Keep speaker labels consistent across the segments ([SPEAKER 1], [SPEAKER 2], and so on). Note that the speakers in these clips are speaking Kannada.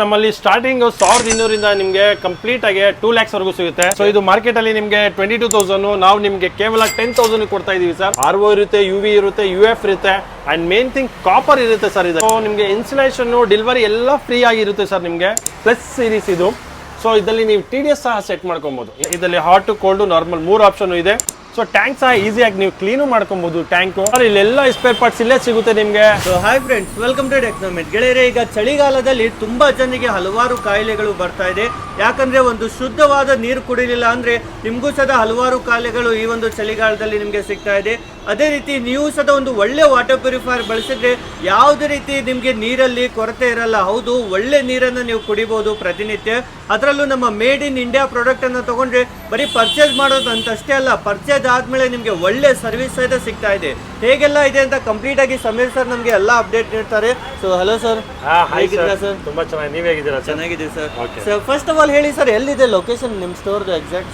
[SPEAKER 1] ನಮ್ಮಲ್ಲಿ ಸ್ಟಾರ್ಟಿಂಗ್ 1200 ನಿಮಗೆ ಕಂಪ್ಲೀಟ್ ಆಗಿ 2 lakhs ವರೆಗೂ ಸಿಗುತ್ತೆ. ಸೊ ಇದು ಮಾರ್ಕೆಟ್ ಅಲ್ಲಿ ನಿಮಗೆ 22,000, ನಾವು ನಿಮಗೆ ಕೇವಲ 10,000 ಕೊಡ್ತಾ ಇದೀವಿ ಸರ್. RO ಇರುತ್ತೆ, UV ಇರುತ್ತೆ, UF ಇರುತ್ತೆ, ಅಂಡ್ ಮೇನ್ ಥಿಂಗ್ ಕಾಪರ್ ಇರುತ್ತೆ ಸರ್. ಇದು ನಿಮಗೆ ಇನ್ಸ್ಟಾಲೇಷನ್, ಡೆಲಿವರಿ ಎಲ್ಲ ಫ್ರೀ ಆಗಿರುತ್ತೆ ಸರ್. ನಿಮಗೆ ಪ್ಲಸ್ ಸೀರೀಸ್ ಇದು. ಸೊ ಇದರಲ್ಲಿ ನೀವು TDS ಸಹ ಸೆಟ್ ಮಾಡ್ಕೊಬಹುದು. ಇದರಲ್ಲಿ ಹಾಟ್, ಕೋಲ್ಡ್, ನಾರ್ಮಲ್ 3 ಆಪ್ಷನ್ ಇದೆ. ಸೊ ಟ್ಯಾಂಕ್ ಸಹ ಈಸಿಯಾಗಿ ನೀವು ಕ್ಲೀನು ಮಾಡ್ಕೊಬಹುದು. ಟ್ಯಾಂಕ್ ಇಲ್ಲೆಲ್ಲ ಸ್ಪೇರ್ ಪಾರ್ಟ್ಸ್ ಇಲ್ಲೇ ಸಿಗುತ್ತೆ ನಿಮಗೆ.
[SPEAKER 2] So hi friends, welcome to Technomet. ಗೆಳೆಯರೆ, ಈಗ ಚಳಿಗಾಲದಲ್ಲಿ ತುಂಬಾ ಜನರಿಗೆ ಹಲವಾರು ಕಾಯಿಲೆಗಳು ಬರ್ತಾ ಇದೆ. ಯಾಕಂದ್ರೆ ಒಂದು ಶುದ್ಧವಾದ ನೀರು ಕುಡಿಲಿಲ್ಲ ಅಂದ್ರೆ ನಿಮ್ಗೂ ಸದ ಹಲವಾರು ಕಾಯಿಲೆಗಳು ಈ ಒಂದು ಚಳಿಗಾಲದಲ್ಲಿ ನಿಮ್ಗೆ ಸಿಗ್ತಾ ಇದೆ. ಅದೇ ರೀತಿ ನೀವು ಸದ ಒಂದು ಒಳ್ಳೆ ವಾಟರ್ ಪ್ಯೂರಿಫೈಯರ್ ಬಳಸಿದ್ರೆ ಯಾವುದೇ ರೀತಿ ನಿಮ್ಗೆ ನೀರಲ್ಲಿ ಕೊರತೆ ಇರಲ್ಲ. ಹೌದು, ಒಳ್ಳೆ ನೀರನ್ನು ನೀವು ಕುಡಿಬಹುದು ಪ್ರತಿನಿತ್ಯ. ಅದರಲ್ಲೂ ನಮ್ಮ ಮೇಡ್ ಇನ್ ಇಂಡಿಯಾ ಪ್ರಾಡಕ್ಟ್ ಅನ್ನು ತಗೊಂಡ್ರೆ ಬರೀ ಪರ್ಚೇಸ್ ಮಾಡೋದು ಅಂತಷ್ಟೇ ಅಲ್ಲ, ಪರ್ಚೇಸ್ ಆದ್ಮೇಲೆ ನಿಮ್ಗೆ ಒಳ್ಳೆ ಸರ್ವಿಸ್ ಸಹಿತ ಸಿಗ್ತಾ ಇದೆ. ಹೇಗೆಲ್ಲ ಇದೆ ಅಂತ ಕಂಪ್ಲೀಟ್ ಆಗಿ ಸಮೀರ್ ಸರ್ ನಮ್ಗೆ ಎಲ್ಲ ಅಪ್ಡೇಟ್ ನೀಡ್ತಾರೆ. ಸೊ ಹಲೋ ಸರ್, ಹೇಗಿದ್ದೀರಾ ಸರ್?
[SPEAKER 1] ತುಂಬಾ ಚೆನ್ನಾಗಿ, ನೀವ್ ಹೇಗಿದ್ದೀರಾ?
[SPEAKER 2] ಚೆನ್ನಾಗಿದ್ದೀವಿ sir. Sir first of all ಹೇಳಿ ಸರ್, ಎಲ್ಲಿದೆ ಲೊಕೇಶನ್ ನಿಮ್ ಸ್ಟೋರ್ ಎಕ್ಸಾಕ್ಟ್?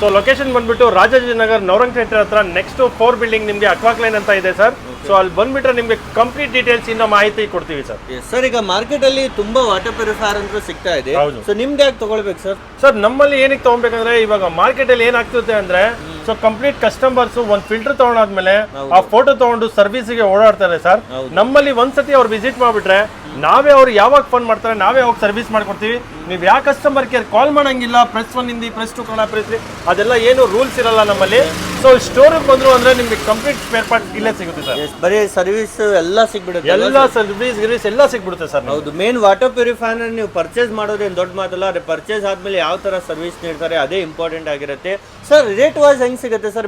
[SPEAKER 1] ಸೊ ಲೊಕೇಶನ್ ಬಂದ್ಬಿಟ್ಟು ರಾಜಾಜಿನಗರ್ ನವರಂಗ್ ಥಿಯೇಟರ್ ಹತ್ರ ನೆಕ್ಸ್ಟ್ 4 ಬಿಲ್ಡಿಂಗ್ ನಿಮ್ಗೆ ಅಕ್ವಾಕ್ಲೈನ್ ಅಂತ ಇದೆ ಸರ್. ಸೊ ಅಲ್ಲಿ ಬಂದ್ಬಿಟ್ರೆ ನಿಮ್ಗೆ ಕಂಪ್ಲೀಟ್ ಡೀಟೇಲ್ಸ್ ಇಂದ ಮಾಹಿತಿ ಕೊಡ್ತೀವಿ ಸರ್.
[SPEAKER 2] ಸರ್, ಈಗ ಮಾರ್ಕೆಟ್ ಅಲ್ಲಿ ತುಂಬಾ ವಾಟರ್ ಪ್ಯೂರಿಫೈಯರ್ ಅಂತ ಸಿಗ್ತಾ ಇದೆ. ಸೊ ನಿಮ್ಗೆ ಯಾಕೆ ತಗೊಳ್ಬೇಕು ಸರ್?
[SPEAKER 1] ಸರ್, ನಮ್ಮಲ್ಲಿ ಏನಕ್ಕೆ ತಗೊಳ್ಬೇಕಂದ್ರೆ ಇವಾಗ ಮಾರ್ಕೆಟ್ ಅಲ್ಲಿ ಏನಾಗ್ತಿರುತ್ತೆ ಅಂದ್ರೆ, ಸೊ ಕಂಪ್ಲೀಟ್ ಕಸ್ಟಮರ್ಸ್ ಒಂದ್ ಫಿಲ್ಟರ್ ತಗೊಂಡಾದ್ಮೇಲೆ ಆ ಫೋಟೋ ತಗೊಂಡು ಸರ್ವಿಸ್ಗೆ ಓಡಾಡ್ತಾರೆ ಸರ್. ನಮ್ಮಲ್ಲಿ ಒಂದ್ಸತಿ ಅವ್ರು ವಿಸಿಟ್ ಮಾಡ್ಬಿಟ್ರೆ ನಾವೇ ಅವ್ರು ಯಾವಾಗ ಫೋನ್ ಮಾಡ್ತಾರೆ ನಾವೇ ಅವಾಗ ಸರ್ವಿಸ್ ಮಾಡ್ಕೊಡ್ತೀವಿ. ನೀವು ಯಾವ ಕಸ್ಟಮರ್ ಕೇರ್ ಕಾಲ್ ಮಾಡಂಗಿಲ್ಲ. ಪ್ರೆಸ್ 1 ಇಂದ ಪ್ರೆಸ್ 2 ಕನ್ನಡ ಪ್ರೆಸ್ 3 ಅದೆಲ್ಲ ಏನು ರೂಲ್ಸ್ ಇರಲ್ಲ ನಮ್ಮಲ್ಲಿ. ಸೊ ಸ್ಟೋರಿಗೆ ಬಂದ್ರು ಅಂದ್ರೆ ನಿಮ್ಗೆ ಕಂಪ್ಲೀಟ್ ಸ್ಪೇರ್ ಪಾರ್ಟ್ ಇಲ್ಲೇ ಸಿಗುತ್ತೆ ಸರ್.
[SPEAKER 2] ಬರೀ ಸರ್ವಿಸ್ ಎಲ್ಲ ಸಿಗ್ಬಿಡುತ್ತೆ,
[SPEAKER 1] ಎಲ್ಲ ಸರ್ವಿಸ್ ಗಿರೀಸ್ ಎಲ್ಲ ಸಿಗ್ಬಿಡುತ್ತೆ ಸರ್.
[SPEAKER 2] ಹೌದು, ಮೇನ್ ವಾಟರ್ ಪ್ಯೂರಿಫೈಯರ್ ನೀವು ಪರ್ಚೇಸ್ ಮಾಡೋದೇನು ದೊಡ್ಡ ಮಾತಲ್ಲ. ಅದೇ ಪರ್ಚೇಸ್ ಆದ್ಮೇಲೆ ಯಾವ ತರ ಸರ್ವಿಸ್ ನೀಡ್ತಾರೆ ಅದೇ ಇಂಪಾರ್ಟೆಂಟ್ ಆಗಿರುತ್ತೆ. ಸರ್, ರೇಟ್ ವೈಸ್ ಹೆಂಗ್ ಸಿಗುತ್ತೆ ಸರ್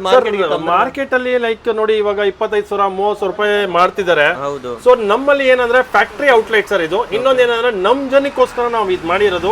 [SPEAKER 1] ಮಾರ್ಕೆಟ್ ಅಲ್ಲಿ? ಲೈಕ್ ನೋಡಿ, ಇವಾಗ 25,000-30,000 ರೂಪಾಯಿ ಮಾಡ್ತಿದ್ದಾರೆ.
[SPEAKER 2] ಹೌದು.
[SPEAKER 1] ಸೊ ನಮ್ಮಲ್ಲಿ ಏನಂದ್ರೆ ಫ್ಯಾಕ್ಟರಿ ಔಟ್ಲೆಟ್ ಸರ್ ಇದು. ಇನ್ನೊಂದ್ ಏನಂದ್ರೆ ನಮ್ ಜನಕ್ಕೋಸ್ಕರ ನಾವು ಇದು ಮಾಡಿರೋದು.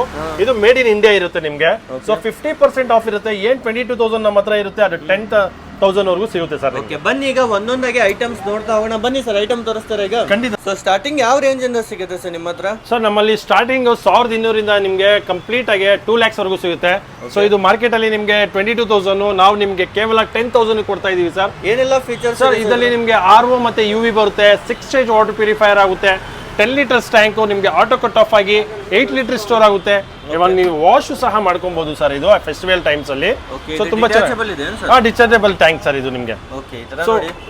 [SPEAKER 1] ಇದು ಮೇಡ್ ಇನ್ ಇಂಡಿಯಾ ಇರುತ್ತೆ ನಿಮ್ಗೆ. ಸೊ 50% ಆಫ್ ಇರುತ್ತೆ. ಏನ್ 22,000 ನಮ್ಮ ಹತ್ರ ಇರುತ್ತೆ, ಅದು 10,000 ವರೆಗೂ ಸಿಗುತ್ತೆ ಸರ್.
[SPEAKER 2] ಓಕೆ, ಬನ್ನಿ ಈಗ ಒಂದೊಂದಾಗಿ ಐಟಮ್ಸ್ ನೋಡ್ತಾ ಹೋಗೋಣ. ಬನ್ನಿ ಸರ್, ಐಟಮ್ ತೋರಿಸ್ತಾರೆ ಈಗ.
[SPEAKER 1] ಖಂಡಿತ.
[SPEAKER 2] ಸೊ ಸ್ಟಾರ್ಟಿಂಗ್ ಯಾವ ರೇಂಜ್ ಇಂದ ಸಿಗುತ್ತೆ ಸರ್ ನಿಮ್ಮ ಹತ್ರ?
[SPEAKER 1] ಸರ್, ನಮ್ಮಲ್ಲಿ ಸ್ಟಾರ್ಟಿಂಗ್ 1200 ನಿಮ್ಗೆ ಕಂಪ್ಲೀಟ್ ಆಗಿ 2 lakhs ವರೆಗೂ ಸಿಗುತ್ತೆ. ಸೊ ಇದು ಮಾರ್ಕೆಟ್ ಅಲ್ಲಿ ನಿಮ್ಗೆ 22,000, ನಾವು ನಿಮ್ಗೆ ಕೇವಲ 10,000 ಕೊಡ್ತಾ ಇದೀವಿ ಸರ್.
[SPEAKER 2] ಏನೆಲ್ಲ ಫೀಚರ್ಸ್
[SPEAKER 1] ಸರ್? ಇದರಲ್ಲಿ ನಿಮ್ಗೆ RO ಮತ್ತೆ UV ಬರುತ್ತೆ, 6 stage ವಾಟರ್ ಪ್ಯೂರಿಫೈಯರ್ ಆಗುತ್ತೆ, 10 ಲೀಟರ್ಸ್ ಟ್ಯಾಂಕ್ ನಿಮ್ಗೆ ಆಟೋ ಕಟ್ ಆಫ್ ಆಗಿ 8 ಲೀಟರ್ ಸ್ಟೋರ್ ಆಗುತ್ತೆ. ಇವಾಗ ನೀವು ವಾಶ್ ಸಹ ಮಾಡ್ಕೊಬಹುದು ಸರ್ ಇದು ಫೆಸ್ಟಿವಲ್ ಟೈಮ್ಸ್ ಅಲ್ಲಿ. ಸೊ ತುಂಬಾ ಚೆನ್ನಾಗಿ ಡಿಚಾರ್ಜಬಲ್ ಟ್ಯಾಂಕ್ ಸರ್ ಇದು ನಿಮ್ಗೆ.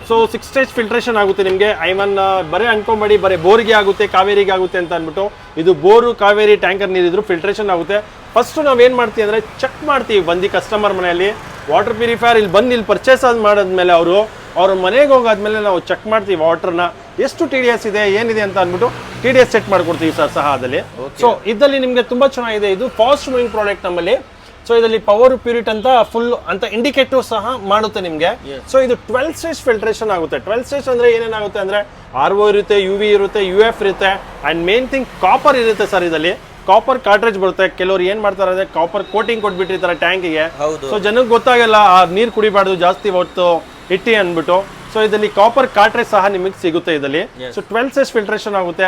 [SPEAKER 1] ಸೊ 6 stage ಫಿಲ್ಟ್ರೇಷನ್ ಆಗುತ್ತೆ ನಿಮ್ಗೆ. ಬರೀ ಅನ್ಕೊಂಬೇಡಿ ಬರೀ ಬೋರ್ಗೆ ಆಗುತ್ತೆ, ಕಾವೇರಿಗೆ ಆಗುತ್ತೆ ಅಂತ ಅಂದ್ಬಿಟ್ಟು. ಇದು ಬೋರು, ಕಾವೇರಿ, ಟ್ಯಾಂಕರ್ ನೀರಿದ್ರು ಫಿಲ್ಟ್ರೇಷನ್ ಆಗುತ್ತೆ. ಫಸ್ಟ್ ನಾವೇನ್ ಮಾಡ್ತೀವಿ ಅಂದ್ರೆ ಚೆಕ್ ಮಾಡ್ತೀವಿ. ಬಂದು ಕಸ್ಟಮರ್ ಮನೆಯಲ್ಲಿ ವಾಟರ್ ಪ್ಯೂರಿಫೈಯರ್ ಇಲ್ಲಿ ಬಂದು ಇಲ್ಲಿ ಪರ್ಚೇಸ್ ಮಾಡಾದ್ಮೇಲೆ ಅವ್ರ ಮನೆಗೆ ಹೋಗಾದ್ಮೇಲೆ ನಾವು ಚೆಕ್ ಮಾಡ್ತೀವಿ ವಾಟರ್ನ ಎಷ್ಟು TDS ಇದೆ, ಏನಿದೆ ಅಂತ ಅಂದ್ಬಿಟ್ಟು TDS ಸೆಟ್ ಮಾಡ್ಕೊಡ್ತೀವಿ ಸರ್ ಸಹ ಅದಲ್ಲಿ. ಸೊ ಇದರಲ್ಲಿ ನಿಮ್ಗೆ ತುಂಬಾ ಚೆನ್ನಾಗಿದೆ. ಇದು ಫಾಸ್ಟ್ ಮೂವಿಂಗ್ ಪ್ರಾಡಕ್ಟ್ ನಮ್ಮಲ್ಲಿ. ಸೊ ಇದರಲ್ಲಿ ಪವರ್ ಪ್ಯೂರಿಟ್ ಅಂತ ಫುಲ್ ಅಂತ ಇಂಡಿಕೇಟರ್ ಸಹ ಮಾಡುತ್ತೆ ನಿಮ್ಗೆ. ಸೊ ಇದು 12 stage ಫಿಲ್ಟ್ರೇಷನ್ ಆಗುತ್ತೆ. 12 stage ಅಂದ್ರೆ ಏನೇನಾಗುತ್ತೆ ಅಂದ್ರೆ RO ಇರುತ್ತೆ, UV ಇರುತ್ತೆ, UF ಇರುತ್ತೆ, ಅಂಡ್ ಮೇನ್ ಥಿಂಗ್ ಕಾಪರ್ ಇರುತ್ತೆ ಸರ್. ಇದರಲ್ಲಿ ಕಾಪರ್ ಕಾರ್ಟ್ರೇಜ್ ಬರುತ್ತೆ. ಕೆಲವರು ಏನ್ ಮಾಡ್ತಾರೆ ಅಂದ್ರೆ ಕಾಪರ್ ಕೋಟಿಂಗ್ ಕೊಟ್ಬಿಟ್ಟಿರ್ತಾರೆ ಟ್ಯಾಂಕಿಗೆ. ಸೊ ಜನಕ್ಕೆ ಗೊತ್ತಾಗಲ್ಲ ಆ ನೀರ್ ಕುಡಿಬಾರ್ದು ಜಾಸ್ತಿ ಹೊತ್ತು ಇಟ್ಟಿ ಅಂದ್ಬಿಟ್ಟು. ಸೊ ಇದರಲ್ಲಿ ಕಾಪರ್ ಕಾರ್ಟ್ರೇಜ್ ಸಹ ನಿಮಗೆ ಸಿಗುತ್ತೆ ಇದರಲ್ಲಿ. ಸೊ 12 stage ಫಿಲ್ಟ್ರೇಷನ್ ಆಗುತ್ತೆ.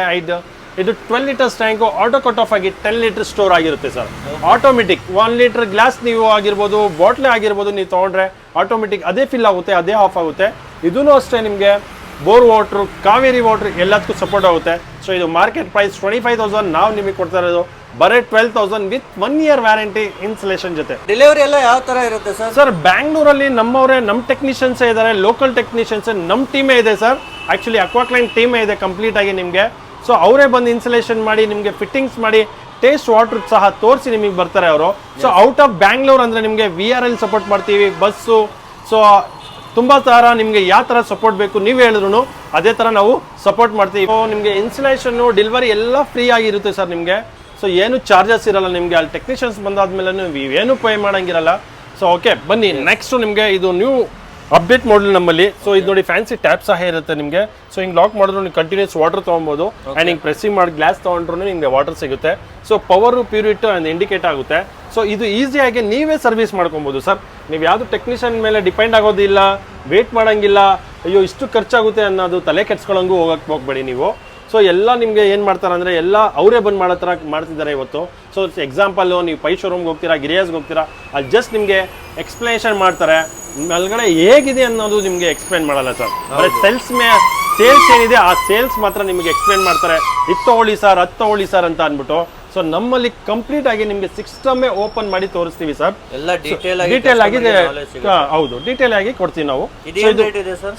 [SPEAKER 1] ಇದು 12 litres tank auto cut off ಆಗಿ 10 ಲೀಟರ್ ಸ್ಟೋರ್ ಆಗಿರುತ್ತೆ ಸರ್. ಆಟೋಮೆಟಿಕ್ 1 ಲೀಟರ್ ಗ್ಲಾಸ್ ನೀವು ಆಗಿರ್ಬೋದು, ಬಾಟ್ಲೆ ಆಗಿರ್ಬೋದು, ನೀವು ತಗೊಂಡ್ರೆ ಆಟೋಮೆಟಿಕ್ ಅದೇ ಫಿಲ್ ಆಗುತ್ತೆ, ಅದೇ ಆಫ್ ಆಗುತ್ತೆ. ಇದೂ ಅಷ್ಟೇ ನಿಮಗೆ ಬೋರ್ ವಾಟರ್, ಕಾವೇರಿ ವಾಟರ್ ಎಲ್ಲದಕ್ಕೂ ಸಪೋರ್ಟ್ ಆಗುತ್ತೆ. ಸೊ ಇದು ಮಾರ್ಕೆಟ್ ಪ್ರೈಸ್ 25,000, ನಾವು ನಿಮಗೆ ಕೊಡ್ತಾ ಇರೋದು ಬರೀ 12,000 ವಿತ್ 1 year ವ್ಯಾರಂಟಿ ಇನ್ಸ್ಟಾಲೇಷನ್ ಜೊತೆ.
[SPEAKER 2] ಡೆಲಿವರಿ ಎಲ್ಲ ಯಾವ ತರ ಇರುತ್ತೆ ಸರ್?
[SPEAKER 1] ಸರ್, ಬ್ಯಾಂಗ್ಳೂರಲ್ಲಿ ನಮ್ಮವರೇ, ನಮ್ಮ ಟೆಕ್ನಿಷಿಯನ್ಸ್ ಇದ್ದಾರೆ, ಲೋಕಲ್ ಟೆಕ್ನಿಷಿಯನ್ಸ್, ನಮ್ಮ ಟೀಮೇ ಇದೆ ಸರ್. ಆಕ್ಚುಲಿ ಅಕ್ವಾಕ್ಲೈನ್ ಟೀಮೇ ಇದೆ ಕಂಪ್ಲೀಟ್ ಆಗಿ ನಿಮಗೆ. ಸೊ ಅವರೇ ಬಂದು ಇನ್ಸ್ಟಾಲೇಷನ್ ಮಾಡಿ ನಿಮಗೆ ಫಿಟ್ಟಿಂಗ್ಸ್ ಮಾಡಿ ಟೇಸ್ಟ್ ವಾಟರ್ ಸಹ ತೋರಿಸಿ ನಿಮಗೆ ಬರ್ತಾರೆ ಅವರು. ಸೊ ಔಟ್ ಆಫ್ ಬ್ಯಾಂಗ್ಳೂರ್ ಅಂದ್ರೆ ನಿಮಗೆ VRL ಸಪೋರ್ಟ್ ಮಾಡ್ತೀವಿ, ಬಸ್ಸು. ಸೊ ತುಂಬಾ ತರ ನಿಮ್ಗೆ ಯಾವ ತರ ಸಪೋರ್ಟ್ ಬೇಕು ನೀವು ಹೇಳಿದ್ರು ಅದೇ ತರ ನಾವು ಸಪೋರ್ಟ್ ಮಾಡ್ತೀವಿ. ನಿಮ್ಗೆ ಇನ್ಸ್ಟಾಲೇಷನ್, ಡೆಲಿವರಿ ಎಲ್ಲ ಫ್ರೀ ಆಗಿರುತ್ತೆ ಸರ್ ನಿಮ್ಗೆ. ಸೊ ಏನು ಚಾರ್ಜಸ್ ಇರಲ್ಲ ನಿಮ್ಗೆ. ಅಲ್ಲಿ ಟೆಕ್ನಿಷಿಯನ್ಸ್ ಬಂದಾದ್ಮೇಲೆ ಏನು ಪೇ ಮಾಡಂಗಿರಲ್ಲ. ಸೊ ಓಕೆ, ಬನ್ನಿ ನೆಕ್ಸ್ಟ್ ನಿಮ್ಗೆ ಇದು ನ್ಯೂ ಅಪ್ಡೇಟ್ ಮಾಡಲ್ ನಮ್ಮಲ್ಲಿ. ಸೊ ಇದು ನೋಡಿ, ಫ್ಯಾನ್ಸಿ ಟ್ಯಾಪ್ ಸಹ ಇರುತ್ತೆ ನಿಮಗೆ. ಸೊ ಹಿಂಗೆ ಲಾಕ್ ಮಾಡಿದ್ರು ನೀವು ಕಂಟಿನ್ಯೂಸ್ ವಾಟರ್ ತೊಗೊಬೋದು. ಆ್ಯಂಡ್ ಹಿಂಗೆ ಪ್ರೆಸ್ಸಿಂಗ್ ಮಾಡಿ ಗ್ಲಾಸ್ ತೊಗೊಂಡ್ರು ನಿಮಗೆ ವಾಟರ್ ಸಿಗುತ್ತೆ. ಸೊ ಪವರು, ಪ್ಯೂರಿಟ್ ಆ್ಯಂಡ್ ಇಂಡಿಕೇಟ್ ಆಗುತ್ತೆ. ಸೊ ಇದು ಈಸಿಯಾಗಿ ನೀವೇ ಸರ್ವಿಸ್ ಮಾಡ್ಕೊಬೋದು ಸರ್. ನೀವು ಯಾವುದು ಟೆಕ್ನಿಷಿಯನ್ ಮೇಲೆ ಡಿಪೆಂಡ್ ಆಗೋದಿಲ್ಲ, ವೇಟ್ ಮಾಡೋಂಗಿಲ್ಲ, ಅಯ್ಯೋ ಇಷ್ಟು ಖರ್ಚಾಗುತ್ತೆ ಅನ್ನೋದು ತಲೆ ಕೆಡ್ಸ್ಕೊಳ್ಳೋಂಗೂ ಹೋಗಬೇಡಿ ನೀವು. ಸೊ ಎಲ್ಲ ನಿಮಗೆ ಏನು ಮಾಡ್ತಾರೆ ಅಂದರೆ ಎಲ್ಲ ಅವರೇ ಬಂದು ಮಾಡೋ ಥರ ಮಾಡ್ತಿದ್ದಾರೆ ಇವತ್ತು. ಸೊ ಎಕ್ಸಾಂಪಲ್ಲು, ನೀವು ಪೈ ಶೋರೂಮ್ಗೆ ಹೋಗ್ತೀರಾ, ಗಿರಿಯಾಸ್ಗೆ ಹೋಗ್ತೀರಾ, ಅಲ್ಲಿ ಜಸ್ಟ್ ನಿಮಗೆ ಎಕ್ಸ್ಪ್ಲನೇಷನ್ ಮಾಡ್ತಾರೆ. ಮೇಲ್ಗಡೆ ಹೇಗಿದೆ ಅನ್ನೋದು ನಿಮಗೆ ಎಕ್ಸ್ಪ್ಲೇನ್ ಮಾಡಲ್ಲ ಸರ್. ಬರೀ ಸೇಲ್ಸ್ ಏನಿದೆ ಆ ಸೇಲ್ಸ್ ಮಾತ್ರ ನಿಮಗೆ ಎಕ್ಸ್ಪ್ಲೇನ್ ಮಾಡ್ತಾರೆ. ಇದು ತಗೊಳ್ಳಿ ಸರ್, ಅದು ತಗೊಳ್ಳಿ ಸರ್ ಅಂತ ಅಂದ್ಬಿಟ್ಟು. ಸೊ ನಮ್ಮಲ್ಲಿ ಕಂಪ್ಲೀಟ್ ಆಗಿ ನಿಮಗೆ ಸಿಸ್ಟಮೇ ಓಪನ್ ಮಾಡಿ ತೋರಿಸ್ತೀವಿ ಸರ್.
[SPEAKER 2] ಎಲ್ಲ ಡೀಟೇಲ್
[SPEAKER 1] ಆಗಿದೆ. ಹೌದು, ಡೀಟೇಲ್ ಆಗಿ ಕೊಡ್ತೀವಿ ನಾವು.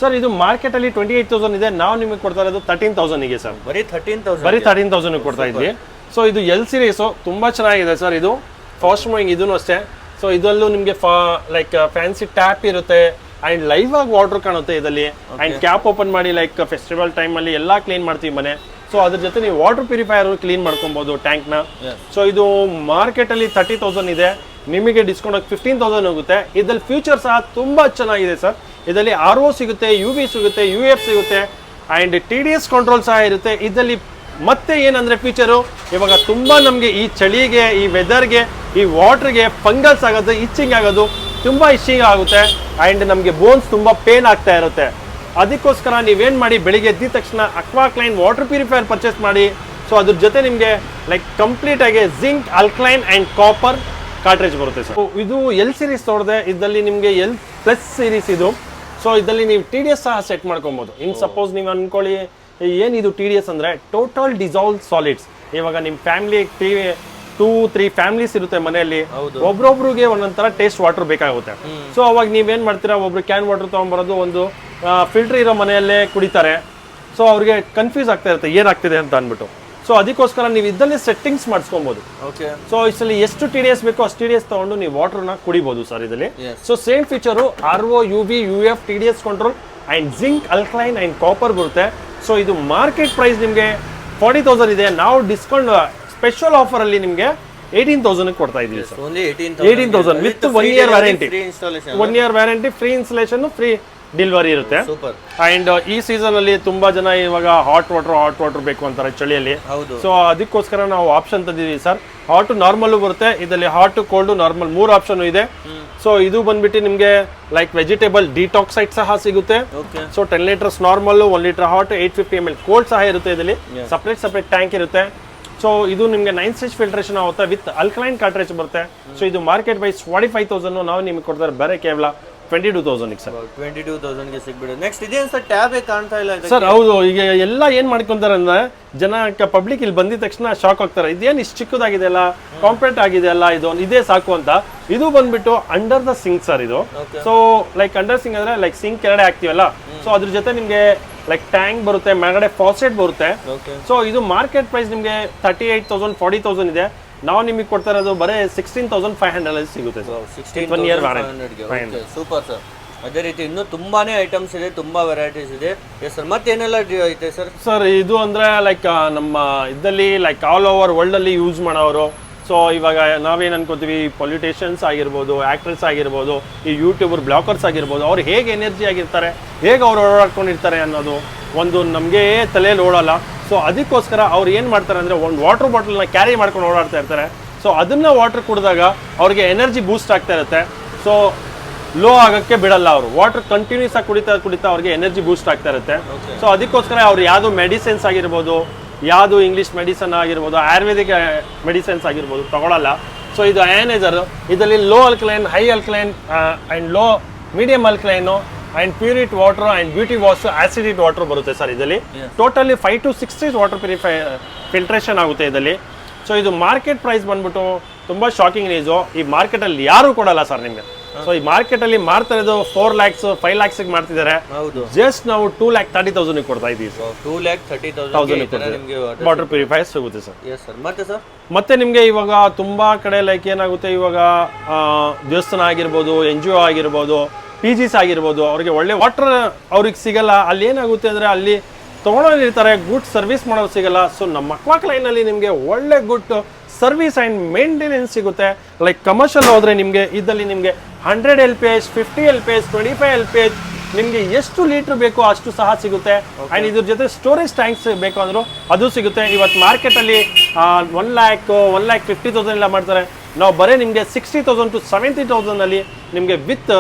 [SPEAKER 1] ಸರ್ ಇದು ಮಾರ್ಕೆಟ್ ಅಲ್ಲಿ 28,000 ಇದೆ, ನಾವು ನಿಮಗೆ ಕೊಡ್ತಾ ಇರೋದು 13,000 ಗೆ ಸರ್.
[SPEAKER 2] ಬರೀ
[SPEAKER 1] 13,000 ಕೊಡ್ತಾ ಇದ್ವಿ. ಸೊ ಇದು ಎಲ್ ಸೀರೀಸ್ ತುಂಬಾ ಚೆನ್ನಾಗಿದೆ ಸರ್. ಇದು ಫಾಸ್ಟ್ ಮೂವಿಂಗ್, ಇದೂ ಅಷ್ಟೇ. ಸೊ ಇದರಲ್ಲೂ ನಿಮಗೆ ಲೈಕ್ ಫ್ಯಾನ್ಸಿ ಟ್ಯಾಪ್ ಇರುತ್ತೆ ಅಂಡ್ ಲೈವ್ ಆಗಿ ವಾಟರ್ ಕಾಣುತ್ತೆ ಇದರಲ್ಲಿ. ಅಂಡ್ ಕ್ಯಾಪ್ ಓಪನ್ ಮಾಡಿ ಲೈಕ್ ಫೆಸ್ಟಿವಲ್ ಟೈಮ್ ಅಲ್ಲಿ ಎಲ್ಲಾ ಕ್ಲೀನ್ ಮಾಡ್ತೀವಿ ಮನೆ. ಸೊ ಅದ್ರ ಜೊತೆ ನೀವು ವಾಟರ್ ಪ್ಯೂರಿಫೈಯರ್ ಕ್ಲೀನ್ ಮಾಡ್ಕೊಬಹುದು ಟ್ಯಾಂಕ್ ನ. ಸೊ ಇದು ಮಾರ್ಕೆಟ್ ಅಲ್ಲಿ 30,000 ಇದೆ, ನಿಮಗೆ ಡಿಸ್ಕೌಂಟ್ 15,000 ಹೋಗುತ್ತೆ. ಇದ್ರಲ್ಲಿ ಫ್ಯೂಚರ್ ಸಹ ತುಂಬಾ ಚೆನ್ನಾಗಿದೆ ಸರ್. ಇದರಲ್ಲಿ RO ಸಿಗುತ್ತೆ, UV ಸಿಗುತ್ತೆ, UF ಸಿಗುತ್ತೆ ಅಂಡ್ TDS ಕಂಟ್ರೋಲ್ ಸಹ ಇರುತ್ತೆ ಇದರಲ್ಲಿ. ಮತ್ತೆ ಏನಂದ್ರೆ ಫೀಚರು ಇವಾಗ ತುಂಬಾ ನಮಗೆ ಈ ಚಳಿಗೆ, ಈ ವೆದರ್ಗೆ, ಈ ವಾಟರ್ಗೆ ಫಂಗಲ್ಸ್ ಆಗೋದು, ಇಚ್ಚಿಂಗ್ ಆಗೋದು, ತುಂಬಾ ಇಚ್ಚಿಂಗ್ ಆಗುತ್ತೆ ಅಂಡ್ ನಮಗೆ ಬೋನ್ಸ್ ತುಂಬಾ ಪೇನ್ ಆಗ್ತಾ ಇರುತ್ತೆ. ಅದಕ್ಕೋಸ್ಕರ ನೀವೇನ್ ಮಾಡಿ, ಬೆಳಿಗ್ಗೆ ಎದ್ದ ತಕ್ಷಣ ಅಕ್ವಾಕ್ಲೈನ್ ವಾಟರ್ ಪ್ಯೂರಿಫೈಯರ್ ಪರ್ಚೇಸ್ ಮಾಡಿ. ಸೊ ಅದ್ರ ಜೊತೆ ನಿಮಗೆ ಲೈಕ್ ಕಂಪ್ಲೀಟ್ ಆಗಿ zinc, alkaline and copper cartridge ಬರುತ್ತೆ ಸರ್. ಇದು ಎಲ್ ಸೀರೀಸ್ ನೋಡಿದೆ, ಇದರಲ್ಲಿ ನಿಮಗೆ L+ ಸೀರೀಸ್ ಇದು. ಸೊ ಇದರಲ್ಲಿ ನೀವು TDS ಸಹ ಸೆಟ್ ಮಾಡ್ಕೊಬಹುದು. ಇನ್ ಸಪೋಸ್ ನೀವು ಅನ್ಕೊಳ್ಳಿ ಏನಿದು TDS ಅಂದ್ರೆ ಟೋಟಲ್ ಡಿಸಾಲ್ವ್ ಸಾಲಿಡ್ಸ್. ಇವಾಗ ನಿಮ್ಮ ಫ್ಯಾಮಿಲಿ 2-3 ಫ್ಯಾಮಿಲೀಸ್ ಇರುತ್ತೆ ಮನೆಯಲ್ಲಿ, ಒಬ್ರೊಬ್ರಿಗೆ ಒಂದೊಂಥರ ಟೇಸ್ಟ್ ವಾಟರ್ ಬೇಕಾಗುತ್ತೆ. ಸೊ ಅವಾಗ ನೀವೇನ್ ಮಾಡ್ತೀರಾ, ಒಬ್ರು ಕ್ಯಾನ್ ವಾಟರ್ ತಗೊಂಡ್ಬರೋದು, ಒಂದು ಫಿಲ್ಟರ್ ಇರೋ ಮನೆಯಲ್ಲೇ ಕುಡಿತಾರೆ. ಸೊ ಅವ್ರಿಗೆ ಕನ್ಫ್ಯೂಸ್ ಆಗ್ತಾ ಇರುತ್ತೆ ಏನಾಗ್ತಿದೆ ಅಂತ ಅಂದ್ಬಿಟ್ಟು. ಸೊ ಅದಕ್ಕೋಸ್ಕರ ನೀವು ಇದಲ್ಲೇ ಸೆಟ್ಟಿಂಗ್ಸ್ ಮಾಡಿಸ್ಕೊಬಹುದು. ಸೊ ಇದರಲ್ಲಿ ಎಷ್ಟು TDS ಬೇಕೋ ಅಷ್ಟು TDS ತಗೊಂಡು ನೀವು ವಾಟರ್ನ ಕುಡಿಬಹುದು ಸರ್ ಇದರಲ್ಲಿ. So same feature RO, UV, UF, TDS control and zinc, alkaline and copper ಬರುತ್ತೆ. ಸೊ ಇದು ಮಾರ್ಕೆಟ್ ಪ್ರೈಸ್ ನಿಮಗೆ 40,000 ಇದೆ, ನಾವು ಡಿಸ್ಕೌಂಟ್ ಸ್ಪೆಷಲ್ ಆಫರ್ ಅಲ್ಲಿ ನಿಮಗೆ 18,000 ಕೊಡ್ತಾ ಇದೀವಿ sir. 18,000 with 1 year warranty. 1 year warranty, free installation, free delivery ಇರುತ್ತೆ. ಅಂಡ್ ಈ ಸೀಸನ್ ಅಲ್ಲಿ ತುಂಬಾ ಜನ ಇವಾಗ ಹಾಟ್ ವಾಟರ್ ಬೇಕು ಅಂತಾರೆ ಚಳಿಯಲ್ಲಿ. ಸೊ ಅದಕ್ಕೋಸ್ಕರ ನಾವು ಆಪ್ಷನ್ ತಂದಿದೀವಿ ಸರ್. ಹಾಟ್, ನಾರ್ಮಲ್ ಬರುತ್ತೆ ಇದರಲ್ಲಿ, ಹಾಟ್, ಕೋಲ್ಡ್, ನಾರ್ಮಲ್ 3 ಆಪ್ಷನ್ ಇದೆ. ಸೊ ಇದು ಬಂದ್ಬಿಟ್ಟು ನಿಮಗೆ ಲೈಕ್ ವೆಜಿಟೇಬಲ್ ಡಿಟಾಕ್ಸೈಡ್ ಸಹ ಸಿಗುತ್ತೆ. So 10 litres normal, 1 litre hot, 850 ml cold ಸಹ ಇರುತ್ತೆ ಇದರಲ್ಲಿ. ಸಪ್ರೇಟ್ ಟ್ಯಾಂಕ್ ಇರುತ್ತೆ. ಸೊ ಇದು ನಿಮಗೆ 9 ಸ್ಟೇಜ್ ಫಿಲ್ಟ್ರೇಷನ್ ಆಗುತ್ತೆ ವಿತ್ ಅಲ್ಕಲೈನ್ ಕಾರ್ಟ್ರೇಜ್ ಬರುತ್ತೆ. ಸೊ ಇದು ಮಾರ್ಕೆಟ್ ಪ್ರೈಸ್ 45,000, ನಾವು ನಿಮಗೆ ಕೊಡ್ತಾರೆ ಬರೀ ಕೇವಲ 22,000 ಸರ್.
[SPEAKER 2] 22,000 ಗೆ ಸಿಗ್ಬಿಡುತ್ತೆ. ನೆಕ್ಸ್ಟ್ ಇದೇನು ಸರ್, ಟ್ಯಾಬ್ ಕಾಣ್ತಾ ಇಲ್ಲ
[SPEAKER 1] ಸರ್. ಹೌದು, ಈಗ ಎಲ್ಲ ಏನ್ ಮಾಡ್ಕೊಂತಾರೆ ಅಂದ್ರೆ ಜನ ಪಬ್ಲಿಕ್ ಇಲ್ಲಿ ಬಂದಿದ ತಕ್ಷಣ ಶಾಕ್ ಆಗ್ತಾರೆ, ಇದೇನು ಇಷ್ಟು ಚಿಕ್ಕದಾಗಿದೆ ಅಲ್ಲ, ಕಾಂಪ್ಯಾಕ್ಟ್ ಆಗಿದೆ ಅಲ್ಲ, ಇದೇ ಸಾಕು ಅಂತ. ಇದು ಬಂದ್ಬಿಟ್ಟು ಅಂಡರ್ ದ ಸಿಂಕ್ ಸರ್ ಇದು. ಸೊ ಲೈಕ್ ಅಂಡರ್ ಸಿಂಕ್ ಅಂದ್ರೆ ಲೈಕ್ ಸಿಂಕ್ ಕೆಳಗಡೆ ಹಾಕ್ತಿವಲ್ಲ, ಸೊ ಅದ್ರ ಜೊತೆ ನಿಮ್ಗೆ ಲೈಕ್ ಟ್ಯಾಂಕ್ ಬರುತ್ತೆ, ಮೇಲ್ಗಡೆ ಫಾಸೆಟ್ ಬರುತ್ತೆ. ಸೊ ಇದು ಮಾರ್ಕೆಟ್ ಪ್ರೈಸ್ ನಿಮಗೆ 38,000, 40,000 ಇದೆ, ನಾವು ನಿಮಗೆ ಕೊಡ್ತಾ ಇರೋದು ಬರೀ 16,500 ಸಿಗುತ್ತೆ sir. 1 year warranty.
[SPEAKER 2] Super sir. ಅದೇ ರೀತಿ ಇನ್ನೂ ತುಂಬಾನೇ ಐಟಮ್ಸ್ ಇದೆ, ತುಂಬಾ ವೆರೈಟೀಸ್ ಇದೆ. ಎಸ್ ಸರ್, ಮತ್ತೇನೆಲ್ಲ ಐತೆ ಸರ್?
[SPEAKER 1] ಸರ್ ಇದು ಅಂದ್ರೆ ಲೈಕ್ ನಮ್ಮ ಇದ್ದಲ್ಲಿ ಲೈಕ್ ಆಲ್ ಓವರ್ ವರ್ಲ್ಡ್ ಅಲ್ಲಿ ಯೂಸ್ ಮಾಡೋರು. ಸೊ ಇವಾಗ ನಾವೇನು ಅನ್ಕೋತೀವಿ, ಪೊಲಿಟಿಷಿಯನ್ಸ್ ಆಗಿರ್ಬೋದು, ಆಕ್ಟರ್ಸ್ ಆಗಿರ್ಬೋದು, ಈ ಯೂಟ್ಯೂಬರ್, ಬ್ಲಾಗರ್ಸ್ ಆಗಿರ್ಬೋದು, ಅವ್ರು ಹೇಗೆ ಎನರ್ಜಿ ಆಗಿರ್ತಾರೆ, ಹೇಗೆ ಅವ್ರು ಓಡಾಡ್ಕೊಂಡಿರ್ತಾರೆ ಅನ್ನೋದು ಒಂದು ನಮಗೆ ತಲೆಯಲ್ಲಿ ಓಡಲ್ಲ. ಸೊ ಅದಕ್ಕೋಸ್ಕರ ಅವ್ರು ಏನು ಮಾಡ್ತಾರೆ ಅಂದರೆ ಒಂದು ವಾಟರ್ ಬಾಟಲ್ನ ಕ್ಯಾರಿ ಮಾಡ್ಕೊಂಡು ಓಡಾಡ್ತಾ ಇರ್ತಾರೆ. ಸೊ ಅದನ್ನು ವಾಟರ್ ಕುಡಿದಾಗ ಅವ್ರಿಗೆ ಎನರ್ಜಿ ಬೂಸ್ಟ್ ಆಗ್ತಾ ಇರುತ್ತೆ. ಸೊ ಲೋ ಆಗೋಕ್ಕೆ ಬಿಡಲ್ಲ ಅವರು, ವಾಟರ್ ಕಂಟಿನ್ಯೂಸ್ ಆಗಿ ಕುಡಿತಾ ಅವ್ರಿಗೆ ಎನರ್ಜಿ ಬೂಸ್ಟ್ ಆಗ್ತಾ ಇರುತ್ತೆ. ಸೊ ಅದಕ್ಕೋಸ್ಕರ ಅವ್ರು ಯಾವುದು ಮೆಡಿಸಿನ್ಸ್ ಆಗಿರ್ಬೋದು, ಯಾವುದು ಇಂಗ್ಲೀಷ್ ಮೆಡಿಸನ್ ಆಗಿರ್ಬೋದು, ಆಯುರ್ವೇದಿಕ್ ಮೆಡಿಸಿನ್ಸ್ ಆಗಿರ್ಬೋದು ತಗೊಳ್ಳಲ್ಲ. ಸೊ ಇದು ಅಯನೈಸರ್, ಇದರಲ್ಲಿ low alkaline, high alkaline and low medium alkaline and purified water and beauty wash, acidic water ಬರುತ್ತೆ ಸರ್ ಇದರಲ್ಲಿ. Totally 5 to 6 days water filtration ಆಗುತ್ತೆ ಇದರಲ್ಲಿ. ಸೊ ಇದು ಮಾರ್ಕೆಟ್ ಪ್ರೈಸ್ ಬಂದ್ಬಿಟ್ಟು ತುಂಬಾ ಶಾಕಿಂಗ್ ರೇಂಜು, ಈ ಮಾರ್ಕೆಟಲ್ಲಿ ಯಾರು ಕೊಡಲ್ಲ ಸರ್ ನಿಮಗೆ. ಸೊ ಈ ಮಾರ್ಕೆಟ್ ಅಲ್ಲಿ ಮಾಡ್ತಾ ಇರೋದು 4 lakhs 5 lakhs ಮಾಡ್ತಿದ್ದಾರೆ. ಜಸ್ಟ್ ನಾವು 2,30,000 ಕೊಡ್ತಾ ಇದೀವಿ.
[SPEAKER 2] 2,30,000
[SPEAKER 1] ವಾಟರ್ ಪ್ಯೂರಿಫೈಯರ್ ಸಿಗುತ್ತೆ ಸರ್.
[SPEAKER 2] ಮತ್ತೆ
[SPEAKER 1] ನಿಮ್ಗೆ ಇವಾಗ ತುಂಬಾ ಕಡೆ ಲೈಕ್ ಏನಾಗುತ್ತೆ, ಇವಾಗ ದೇವಸ್ಥಾನ ಆಗಿರ್ಬೋದು, NGO ಆಗಿರ್ಬೋದು, PGs ಆಗಿರ್ಬೋದು, ಅವ್ರಿಗೆ ಒಳ್ಳೆ ವಾಟರ್ ಅವ್ರಿಗೆ ಸಿಗಲ್ಲ. ಅಲ್ಲಿ ಏನಾಗುತ್ತೆ ಅಂದ್ರೆ ಅಲ್ಲಿ ತಗೊಂಡೋಗಿ ಇರ್ತಾರೆ, ಗುಡ್ ಸರ್ವಿಸ್ ಮಾಡೋದು ಸಿಗಲ್ಲ. ಸೊ ನಮ್ಮ ಅಕ್ವಾಕ್ಲೈನ್ ಅಲ್ಲಿ ನಿಮಗೆ ಒಳ್ಳೆ ಗುಡ್ ಸರ್ವಿಸ್ ಅಂಡ್ ಮೇಂಟೆನೆನ್ಸ್ ಸಿಗುತ್ತೆ. ಲೈಕ್ ಕಮರ್ಷಿಯಲ್ ಹೋದ್ರೆ ನಿಮಗೆ ಇದರಲ್ಲಿ ನಿಮಗೆ 100 LPH, 50 LPH, 25 LPH, ನಿಮಗೆ ಎಷ್ಟು ಲೀಟರ್ ಬೇಕೋ ಅಷ್ಟು ಸಹ ಸಿಗುತ್ತೆ. ಅಂಡ್ ಇದ್ರ ಜೊತೆ ಸ್ಟೋರೇಜ್ ಟ್ಯಾಂಕ್ಸ್ ಬೇಕು ಅಂದ್ರೂ ಅದು ಸಿಗುತ್ತೆ. ಇವತ್ತು ಮಾರ್ಕೆಟ್ ಅಲ್ಲಿ 1,50,000 ಎಲ್ಲ ಮಾಡ್ತಾರೆ, ನಾವು ಬರೀ ನಿಮಗೆ 60,000 to 70,000 ಅಲ್ಲಿ ನಿಮಗೆ ವಿತ್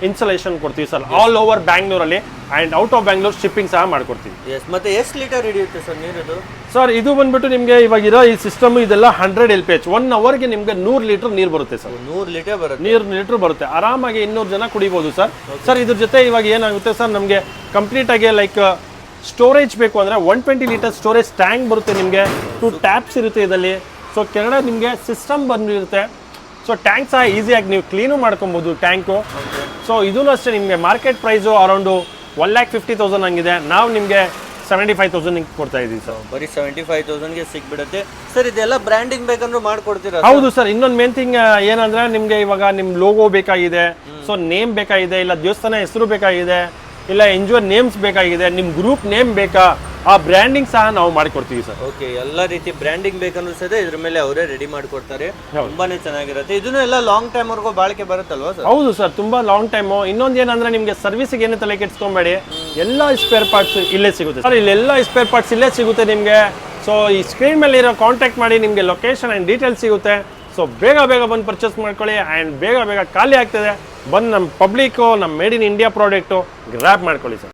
[SPEAKER 1] ಇನ್ಸ್ಟಾಲೇಷನ್ ಕೊಡ್ತೀವಿ ಸರ್, ಆಲ್ ಓವರ್ ಬ್ಯಾಂಗ್ಳೂರಲ್ಲಿ and out of Bangalore shipping ಸಹ ಮಾಡ್ಕೊಡ್ತೀವಿ.
[SPEAKER 2] ಮತ್ತೆ ಎಷ್ಟು ಲೀಟರ್ ಹಿಡಿಯುತ್ತೆ ಸರ್ ನೀರು?
[SPEAKER 1] ಸರ್ ಇದು ಬಂದ್ಬಿಟ್ಟು ನಿಮಗೆ ಇವಾಗ ಇರೋ ಈ ಸಿಸ್ಟಮ್ ಇದೆಲ್ಲ 100 LPH, 1 ಅವರ್ಗೆ ನಿಮಗೆ 100 ಲೀಟರ್ ನೀರು ಬರುತ್ತೆ ಸರ್. 100 ಲೀಟರ್ ಬರುತ್ತೆ, ಆರಾಮಾಗಿ 200 ಜನ ಕುಡಿಬಹುದು ಸರ್. ಸರ್ ಇದ್ರ ಜೊತೆ ಇವಾಗ ಏನಾಗುತ್ತೆ ಸರ್, ನಮಗೆ ಕಂಪ್ಲೀಟ್ ಆಗಿ ಲೈಕ್ ಸ್ಟೋರೇಜ್ ಬೇಕು ಅಂದ್ರೆ 120 ಲೀಟರ್ ಸ್ಟೋರೇಜ್ ಟ್ಯಾಂಕ್ ಬರುತ್ತೆ ನಿಮಗೆ. 2 ಟ್ಯಾಪ್ಸ್ ಇರುತ್ತೆ ಇದರಲ್ಲಿ. ಸೊ ಕೆಳಗಡೆ ನಿಮಗೆ ಸಿಸ್ಟಮ್ ಬಂದಿರುತ್ತೆ. ಸೊ ಟ್ಯಾಂಕ್ ಸಹ ಈಸಿಯಾಗಿ ನೀವು ಕ್ಲೀನು ಮಾಡ್ಕೊಬೋದು ಟ್ಯಾಂಕು. ಸೊ ಇದೂ ಅಷ್ಟೇ ನಿಮಗೆ ಮಾರ್ಕೆಟ್ ಪ್ರೈಸು ಅರೌಂಡು 1,50,000 ಹಂಗಿದೆ. ನಾವು ನಿಮಗೆ 75,000 ಕೊಡ್ತಾ ಇದ್ದೀವಿ ಸರ್.
[SPEAKER 2] ಬರೀ 75,000ಗೆ ಸಿಕ್ಬಿಡುತ್ತೆ ಸರ್. ಇದೆಲ್ಲ ಬ್ರ್ಯಾಂಡಿಂಗ್ ಬೇಕಂದ್ರೂ ಮಾಡ್ಕೊಡ್ತೀರಾ?
[SPEAKER 1] ಹೌದು ಸರ್. ಇನ್ನೊಂದು ಮೇನ್ ಥಿಂಗ್ ಏನಂದ್ರೆ ನಿಮಗೆ ಇವಾಗ ನಿಮ್ಮ ಲೋಗೋ ಬೇಕಾಗಿದೆ, ಸೊ ನೇಮ್ ಬೇಕಾಗಿದೆ, ಇಲ್ಲ ದೇವಸ್ಥಾನ ಹೆಸರು ಬೇಕಾಗಿದೆ, ಇಲ್ಲ NGO ನೇಮ್ಸ್ ಬೇಕಾಗಿದೆ, ನಿಮ್ಮ ಗ್ರೂಪ್ ನೇಮ್ ಬೇಕಾ, ಆ ಬ್ರ್ಯಾಂಡಿಂಗ್ ಸಹ ನಾವು ಮಾಡಿಕೊಡ್ತೀವಿ ಸರ್.
[SPEAKER 2] ಓಕೆ, ಎಲ್ಲ ರೀತಿ ಬ್ರ್ಯಾಂಡಿಂಗ್ ಬೇಕಂದ್ರೂ ಸಹ ಇದ್ರ ಮೇಲೆ ಅವರೇ ರೆಡಿ ಮಾಡ್ಕೊಡ್ತಾರೆ. ತುಂಬಾನೇ ಚೆನ್ನಾಗಿರುತ್ತೆ. ಇದನ್ನು ಎಲ್ಲ ಲಾಂಗ್ ಟೈಮ್ ವರ್ಗೂ ಬಾಳಿಕೆ ಬರುತ್ತಲ್ವಾ ಸರ್?
[SPEAKER 1] ಹೌದು ಸರ್, ತುಂಬಾ ಲಾಂಗ್ ಟೈಮು. ಇನ್ನೊಂದು ಏನಂದ್ರೆ ನಿಮಗೆ ಸರ್ವಿಸ್ಗೆ ಏನು ತಲೆ ಕೆಡ್ಸ್ಕೊಬೇಡಿ, ಎಲ್ಲ ಸ್ಪೇರ್ ಪಾರ್ಟ್ಸ್ ಇಲ್ಲೇ ಸಿಗುತ್ತೆ ಸರ್. ಇಲ್ಲೆಲ್ಲ ಸ್ಪೇರ್ ಪಾರ್ಟ್ಸ್ ಇಲ್ಲೇ ಸಿಗುತ್ತೆ ನಿಮಗೆ. ಸೊ ಈ ಸ್ಕ್ರೀನ್ ಮೇಲೆ ಇರೋ ಕಾಂಟ್ಯಾಕ್ಟ್ ಮಾಡಿ, ನಿಮಗೆ ಲೊಕೇಶನ್ ಆ್ಯಂಡ್ ಡೀಟೇಲ್ಸ್ ಸಿಗುತ್ತೆ. ಸೊ ಬೇಗ ಬಂದು ಪರ್ಚೇಸ್ ಮಾಡ್ಕೊಳ್ಳಿ ಆ್ಯಂಡ್ ಬೇಗ ಖಾಲಿ ಆಗ್ತದೆ. ಬಂದು ನಮ್ಮ ಪಬ್ಲಿಕ್ಕು ನಮ್ಮ made in India product grab ಮಾಡ್ಕೊಳ್ಳಿ ಸರ್.